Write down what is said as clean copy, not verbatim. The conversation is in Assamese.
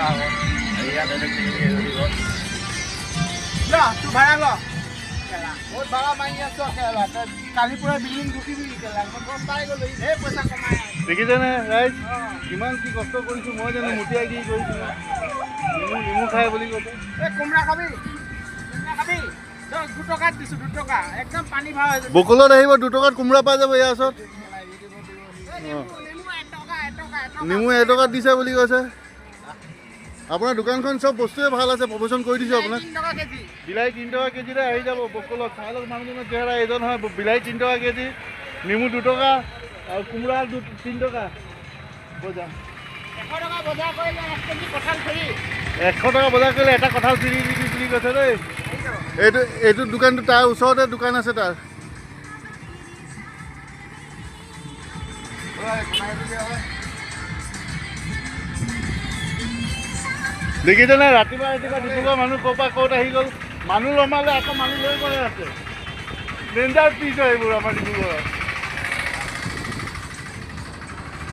तू भाड़ा लो बहुत भाड़ा मांगी आছো কালি পুৰা বিল্ডিং গুটিবি কেলা মই পাই গলো এই পইচা কমাই দেখিছে নে ৰাইজ কিমান কি কষ্ট কৰিছো মই জানো মুটিয়াই কি কৰিছো নিমু খাই বুলি কৈছে এই কুমড়া খাবি 2 টকাত দিছো 2 টকা একদম পানী ভাও হৈ যাব বকলত আহিব 2 টকাত কুমড়া পাই যাব ইয়াৰ ওচৰত নিমু 1 টকাত দিছে বুলি কৈছে আপোনাৰ দোকানখন সব বস্তুৱে ভাল আছে প্ৰমোচন কৰি দিছো আপোনাক 3 টকা কেজি বিলাহী 3 টকা কেজিৰে আহি যাব বকলত চাইলক মানুহজনৰ চেহেৰা এজন হয় বিলাহী 3 টকা কেজি নিমু 2 টকা আৰু কুমড়া 3 টকা বজা 100 টকা বজাৰ কৰিলে 1 কেজি কঁঠাল ফ্ৰী 100 টকা বজাৰ কৰিলে এটা কঁঠাল ফ্ৰী বুলি কৈছে দেই এইটো দোকানটো তাৰ ওচৰতে দোকান আছে তাৰ দেখিছে নে ৰাতিপুৱা ডিব্ৰুগড় মানুহ ক'ৰ পৰা ক'ত আহি গ'ল মানুহ নমালে আকৌ মানুহ লৈ গ'লে আছে ডেঞ্জাৰ পিছ হয় এইবোৰ আমাৰ ডিব্ৰুগড়ত